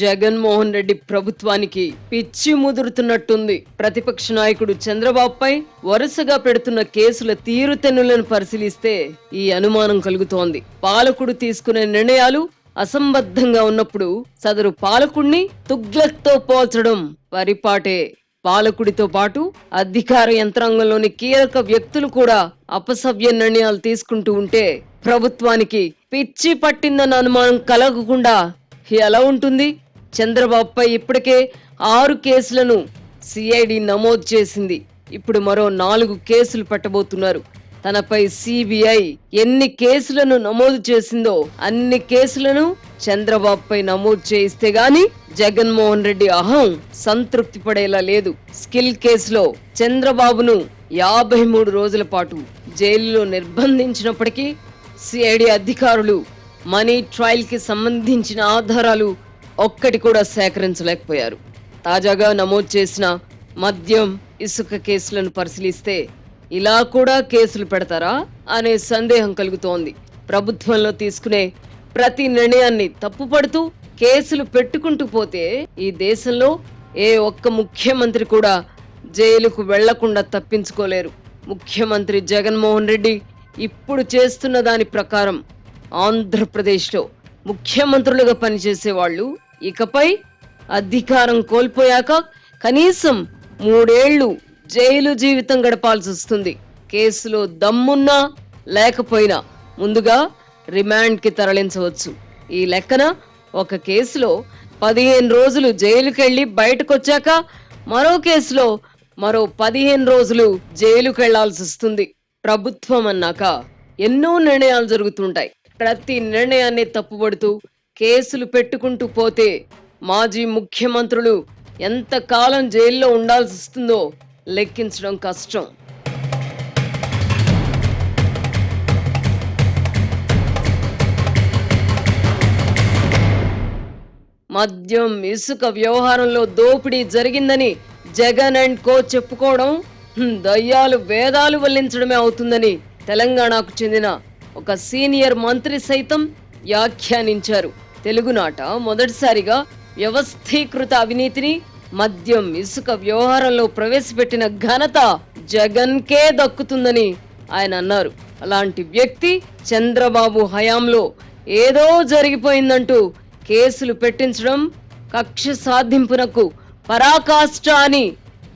జగన్మోహన్ రెడ్డి ప్రభుత్వానికి పిచ్చి ముదురుతున్నట్టుంది. ప్రతిపక్ష నాయకుడు చంద్రబాబుపై వరుసగా పెడుతున్న కేసుల తీరుతెన్నులను పరిశీలిస్తే ఈ అనుమానం కలుగుతోంది. పాలకుడు తీసుకునే నిర్ణయాలు అసంబద్ధంగా ఉన్నప్పుడు సదరు పాలకుడిని తుగ్లక్తో పోల్చడం పరిపాటే. పాలకుడితో పాటు అధికార యంత్రాంగంలోని కీలక వ్యక్తులు కూడా అపసవ్య నిర్ణయాలు తీసుకుంటూ ఉంటే ప్రభుత్వానికి పిచ్చి పట్టిందన్న అనుమానం కలగకుండా ఎలా ఉంటుంది? చంద్రబాబుపై ఇప్పటికే 6 కేసులను సిఐడి నమోదు చేసింది. ఇప్పుడు మరో 4 కేసులు పెట్టబోతున్నారు. తనపై సిబిఐ ఎన్ని కేసులను నమోదు చేసిందో అన్ని కేసులను చంద్రబాబుపై నమోదు చేయిస్తే గాని జగన్మోహన్ రెడ్డి అహం సంతృప్తి పడేలా లేదు. స్కిల్ కేసులో చంద్రబాబును 53 రోజుల పాటు జైలులో నిర్బంధించినప్పటికీ సిఐడి అధికారులు మనీ ట్రయల్ కి సంబంధించిన ఆధారాలు ఒక్కటి కూడా సేకరించలేకపోయారు. తాజాగా నమోదు చేసిన మద్యం, ఇసుక కేసులను పరిశీలిస్తే ఇలా కూడా కేసులు పెడతారా అనే సందేహం కలుగుతోంది. ప్రభుత్వంలో తీసుకునే ప్రతి నిర్ణయాన్ని తప్పుపడుతూ కేసులు పెట్టుకుంటూ పోతే ఈ దేశంలో ఏ ఒక్క ముఖ్యమంత్రి కూడా జైలుకు వెళ్లకుండా తప్పించుకోలేరు. ముఖ్యమంత్రి జగన్మోహన్ రెడ్డి ఇప్పుడు చేస్తున్న దాని ప్రకారం ఆంధ్రప్రదేశ్లో ముఖ్యమంత్రులుగా పనిచేసే వాళ్ళు ఇకపై అధికారం కోల్పోయాక కనీసం 3 ఏళ్లు జైలు జీవితం గడపాల్సి వస్తుంది. కేసులో దమ్మున్నా లేకపోయినా ముందుగా రిమాండ్కి తరలించవచ్చు. ఈ లెక్కన ఒక కేసులో 15 రోజులు జైలుకెళ్లి బయటకొచ్చాక మరో కేసులో మరో 15 రోజులు జైలుకెళ్లాల్సి వస్తుంది. ప్రభుత్వం అన్నాక ఎన్నో నిర్ణయాలు జరుగుతుంటాయి. ప్రతి నిర్ణయాన్ని తప్పుపడుతూ కేసులు పెట్టుకుంటూ పోతే మాజీ ముఖ్యమంత్రులు ఎంతకాలం జైల్లో ఉండాల్సి వస్తుందో లెక్కించడం కష్టం. మద్యం, ఇసుక వ్యవహారంలో దోపిడీ జరిగిందని జగన్ అండ్ కో చెప్పుకోవడం దయ్యాలు వేదాలు వల్లించడమే అవుతుందని తెలంగాణకు చెందిన ఒక సీనియర్ మంత్రి సైతం వ్యాఖ్యానించారు. తెలుగునాట మొదటిసారిగా వ్యవస్థీకృత అవినీతిని మద్యం, ఇసుక వ్యవహారంలో ప్రవేశపెట్టిన ఘనత జగన్కే దక్కుతుందని ఆయన అన్నారు. అలాంటి వ్యక్తి చంద్రబాబు హయాంలో ఏదో జరిగిపోయిందంటూ కేసులు పెట్టించడం కక్ష సాధింపునకు పరాకాష్ట అని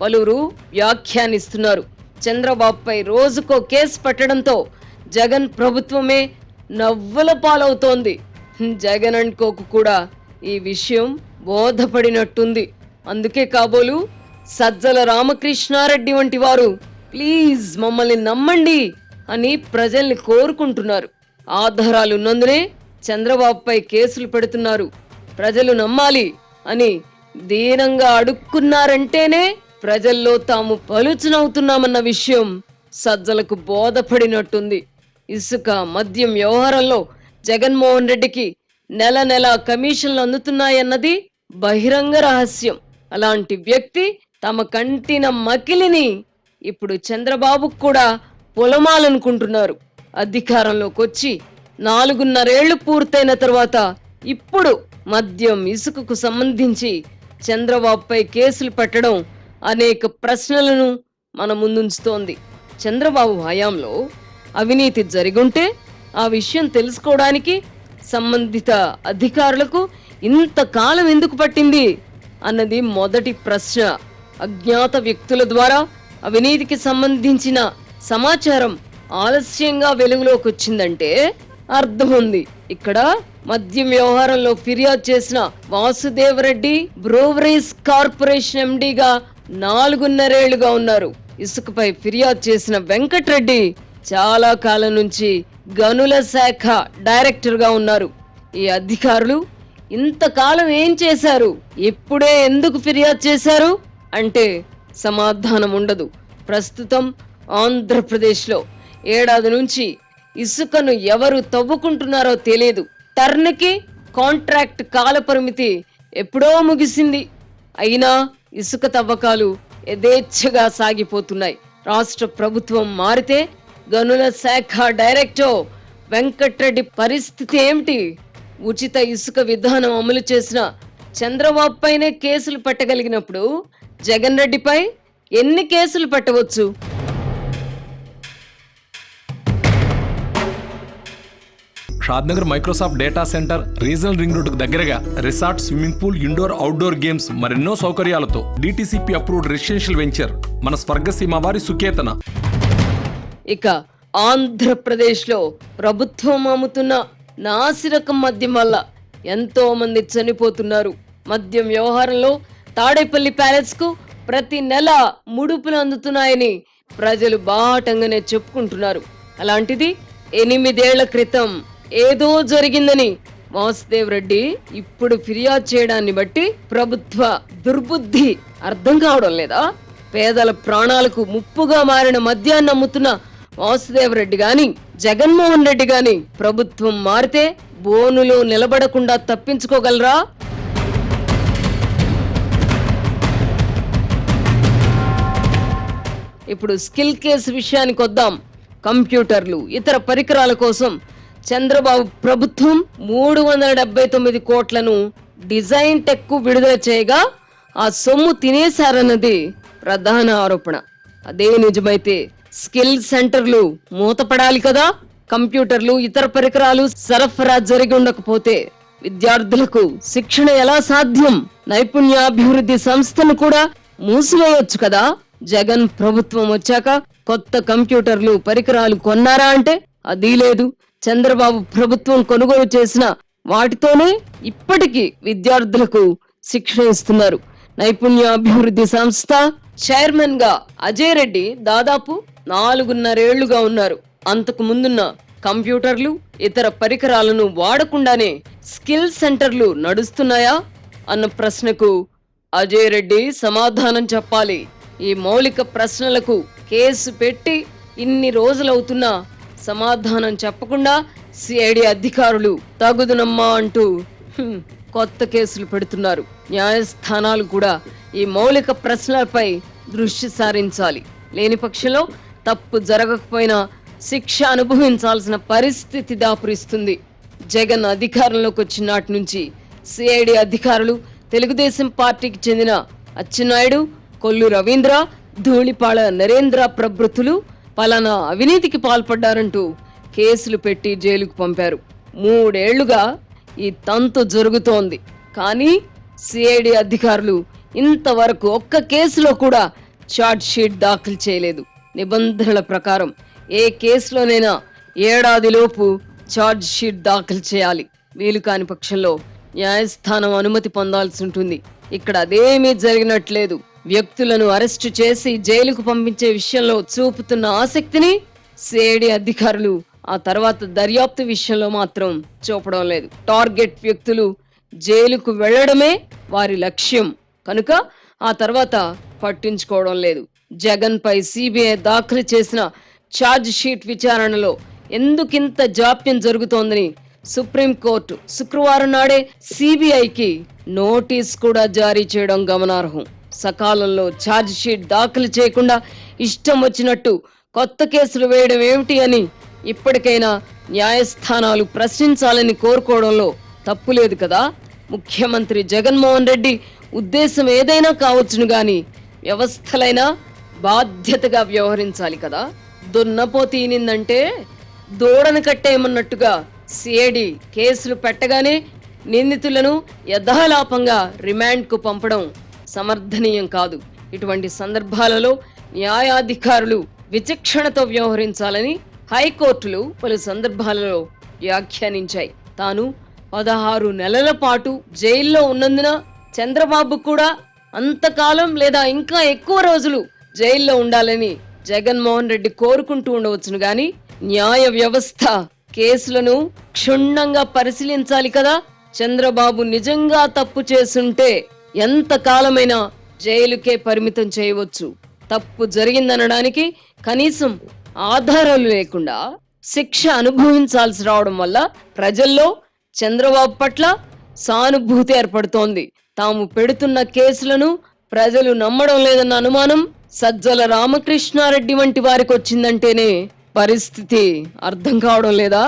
పలువురు వ్యాఖ్యానిస్తున్నారు. చంద్రబాబుపై రోజుకో కేసు పెట్టడంతో జగన్ ప్రభుత్వమే నవ్వుల పాలవుతోంది. జగన్ అండ్ కోకు కూడా ఈ విషయం బోధపడినట్టుంది. అందుకే కాబోలు సజ్జల రామకృష్ణారెడ్డి వంటి వారు ప్లీజ్ మమ్మల్ని నమ్మండి అని ప్రజల్ని కోరుకుంటున్నారు. ఆధారాలు ఉన్నందునే చంద్రబాబుపై కేసులు పెడుతున్నారు, ప్రజలు నమ్మాలి అని దీనంగా అడుక్కున్నారంటేనే ప్రజల్లో తాము పలుచునవుతున్నామన్న విషయం సజ్జలకు బోధపడినట్టుంది. ఇసుక, మద్యం వ్యవహారంలో జగన్మోహన్ రెడ్డికి నెల నెల కమిషన్లు అందుతున్నాయన్నది బహిరంగ రహస్యం. అలాంటి వ్యక్తి తమ కంటిన మకిలిని ఇప్పుడు చంద్రబాబుకు కూడా పొలమాలనుకుంటున్నారు. అధికారంలోకి వచ్చి 4.5 ఏళ్లు పూర్తయిన తర్వాత ఇప్పుడు మద్యం, ఇసుకకు సంబంధించి చంద్రబాబుపై కేసులు పెట్టడం అనేక ప్రశ్నలను మన ముందుంచుతోంది. చంద్రబాబు హయాంలో అవినీతి జరిగుంటే ఆ విషయం తెలుసుకోవడానికి సంబంధిత అధికారులకు ఇంతకాలం ఎందుకు పట్టింది అన్నది మొదటి ప్రశ్న. అజ్ఞాత వ్యక్తుల ద్వారా అవినీతికి సంబంధించిన సమాచారం ఆలస్యంగా వెలుగులోకి వచ్చిందంటే అర్థం ఉంది. ఇక్కడ మద్యం వ్యవహారంలో ఫిర్యాదు చేసిన వాసుదేవరెడ్డి బ్రూవరీస్ కార్పొరేషన్ ఎండీగా 4.5 ఏళ్లుగా ఉన్నారు. ఇసుకపై ఫిర్యాదు చేసిన వెంకట్రెడ్డి చాలా కాలం నుంచి గనుల శాఖ డైరెక్టర్ గా ఉన్నారు. ఈ అధికారులు ఇంతకాలం ఏం చేశారు, ఇప్పుడే ఎందుకు ఫిర్యాదు చేశారు అంటే సమాధానం ఉండదు. ప్రస్తుతం ఆంధ్రప్రదేశ్లో ఏడాది నుంచి ఇసుకను ఎవరు తవ్వుకుంటున్నారో తెలియదు. టర్న్కి కాంట్రాక్ట్ కాల పరిమితి ఎప్పుడో ముగిసింది. అయినా ఇసుక తవ్వకాలు యథేచ్ఛగా సాగిపోతున్నాయి. రాష్ట్ర ప్రభుత్వం మారితే గనుల శాఖ డైరెక్టర్ వెంకట్రెడ్డి పరిస్థితి ఏమిటి? ఉచిత ఇసుక విధానం అమలు చేసిన చంద్రబాబు పైనే కేసులు పెట్టగలిగినప్పుడు జగన్ రెడ్డిపై ఎన్ని కేసులు పెట్టవచ్చు? Shadnagar Microsoft data centre, regional ring రోడ్డుకు దగ్గరగా resort, swimming pool, indoor outdoor games మరెన్నో సౌకర్యాలతో DTCP అప్రూవ్డ్ రెసిడెన్షియల్ వెంచర్ మన స్వర్గసీమ వారి సుకేతన. ఇక ఆంధ్రప్రదేశ్ లో ప్రభుత్వం అమ్ముతున్న నాసిరకం మద్యం వల్ల ఎంతో మంది చనిపోతున్నారు. మద్యం వ్యవహారంలో తాడేపల్లి ప్యాలెస్ కు ప్రతి నెల ముడుపులు అందుతున్నాయని ప్రజలు బాటంగానే చెప్పుకుంటున్నారు. అలాంటిది 8 ఏళ్ల క్రితం ఏదో జరిగిందని వాసుదేవ్ రెడ్డి ఇప్పుడు ఫిర్యాదు చేయడాన్ని బట్టి ప్రభుత్వ దుర్బుద్ధి అర్థం కావడం లేదా? పేదల ప్రాణాలకు ముప్పుగా మారిన మద్యాన్ని అమ్ముతున్న వాసుదేవ్ రెడ్డి గాని, జగన్మోహన్ రెడ్డి గాని ప్రభుత్వం మారితే బోనులో నిలబడకుండా తప్పించుకోగలరా? ఇప్పుడు స్కిల్ కేసు విషయానికి వద్దాం. కంప్యూటర్లు, ఇతర పరికరాల కోసం చంద్రబాబు ప్రభుత్వం 379 కోట్లను డిజైన్ టెక్ విడుదల చేయగా ఆ సొమ్ము తినేశారన్నది ప్రధాన ఆరోపణ. అదే నిజమైతే స్కిల్ సెంటర్లు మూతపడాలి కదా. కంప్యూటర్లు, ఇతర పరికరాలు సరఫరా జరిగి ఉండకపోతే విద్యార్థులకు శిక్షణ ఎలా సాధ్యం? నైపుణ్యాభివృద్ధి సంస్థను కూడా మూసివేయొచ్చు కదా. జగన్ ప్రభుత్వం వచ్చాక కొత్త కంప్యూటర్లు, పరికరాలు కొన్నారా అంటే అది లేదు. చంద్రబాబు ప్రభుత్వం కొనుగోలు చేసిన వాటితోనే ఇప్పటికీ విద్యార్థులకు శిక్షణ ఇస్తున్నారు. నైపుణ్యాభివృద్ధి సంస్థ చైర్మన్ గా అజయ్ రెడ్డి దాదాపు 4.5 ఏళ్లుగా ఉన్నారు. అంతకు ముందున్న కంప్యూటర్లు, ఇతర పరికరాలను వాడకుండానే స్కిల్ సెంటర్లు నడుస్తున్నాయా అన్న ప్రశ్నకు అజయ్ రెడ్డి సమాధానం చెప్పాలి. ఈ మౌలిక ప్రశ్నలకు కేసు పెట్టి ఇన్ని రోజులవుతున్నా సమాధానం చెప్పకుండా సిఐడి అధికారులు తగుదునమ్మా అంటూ కొత్త కేసులు పెడుతున్నారు. న్యాయస్థానాలు కూడా ఈ మౌలిక ప్రశ్నలపై దృష్టి సారించాలి. లేని పక్షంలో తప్పు జరగకపోయినా శిక్ష అనుభవించాల్సిన పరిస్థితి దాపురిస్తుంది. జగన్ అధికారంలోకి వచ్చిన నాటి నుంచి సిఐడి అధికారులు తెలుగుదేశం పార్టీకి చెందిన అచ్చెన్నాయుడు, కొల్లు రవీంద్ర, ధూళిపాళ నరేంద్ర ప్రభృతులు పలానా అవినీతికి పాల్పడ్డారంటూ కేసులు పెట్టి జైలుకు పంపారు. 3 ఏళ్లుగా ఈ తంతు జరుగుతోంది. కానీ సిఐడి అధికారులు ఇంతవరకు ఒక్క కేసులో కూడా ఛార్జ్ షీట్ దాఖలు చేయలేదు. నిబంధనల ప్రకారం ఏ కేసులోనైనా ఏడాదిలోపు ఛార్జ్ షీట్ దాఖలు చేయాలి. వీలు కాని పక్షంలో న్యాయస్థానం అనుమతి పొందాల్సి ఉంటుంది. ఇక్కడ అదేమీ జరిగినట్లేదు. వ్యక్తులను అరెస్టు చేసి జైలుకు పంపించే విషయంలో చూపుతున్న ఆసక్తిని సిఐడి అధికారులు ఆ తర్వాత దర్యాప్తు విషయంలో మాత్రం చూపడం లేదు. టార్గెట్ వ్యక్తులు జైలుకు వెళ్లడమే వారి లక్ష్యం కనుక ఆ తర్వాత పట్టించుకోవడం లేదు. జగన్ పై సిబిఐ దాఖలు చేసిన ఛార్జ్ షీట్ విచారణలో ఎందుకింత జాప్యం జరుగుతోందని సుప్రీంకోర్టు శుక్రవారం నాడే సిబిఐకి నోటీస్ కూడా జారీ చేయడం గమనార్హం. సకాలంలో ఛార్జ్ షీట్ దాఖలు చేయకుండా ఇష్టం వచ్చినట్టు కొత్త కేసులు వేయడం ఏమిటి అని ఇప్పటికైనా న్యాయస్థానాలు ప్రశ్నించాలని కోరుకోవడంలో తప్పు లేదు కదా. ముఖ్యమంత్రి జగన్మోహన్ రెడ్డి ఉద్దేశం ఏదైనా కావచ్చును గాని వ్యవస్థలైనా బాధ్యతగా వ్యవహరించాలి కదా. దున్నపోతీనిందంటే దూడను కట్టేయమన్నట్టుగా సిఐడి కేసులు పెట్టగానే నిందితులను యథాలాపంగా రిమాండ్కు పంపడం సమర్థనీయం కాదు. ఇటువంటి సందర్భాలలో న్యాయాధికారులు విచక్షణతో వ్యవహరించాలని హైకోర్టులు పలు సందర్భాలలో వ్యాఖ్యానించాయి. తాను 16 నెలల పాటు జైల్లో ఉన్నందున చంద్రబాబు కూడా అంతకాలం లేదా ఇంకా ఎక్కువ రోజులు జైల్లో ఉండాలని జగన్మోహన్ రెడ్డి కోరుకుంటూ ఉండవచ్చును గాని న్యాయ వ్యవస్థ కేసులను క్షుణ్ణంగా పరిశీలించాలి కదా. చంద్రబాబు నిజంగా తప్పు చేసుంటే ఎంత కాలమైనా జైలుకే పరిమితం చేయవచ్చు. తప్పు జరిగిందనడానికి కనీసం ఆధారాలు లేకుండా శిక్ష అనుభవించాల్సి రావడం వల్ల ప్రజల్లో చంద్రబాబు పట్ల సానుభూతి ఏర్పడుతోంది. తాము పెడుతున్న కేసులను ప్రజలు నమ్మడం లేదన్న అనుమానం సజ్జల రామకృష్ణారెడ్డి వంటి వారికి వచ్చిందంటేనే పరిస్థితి అర్థం కావడం లేదా?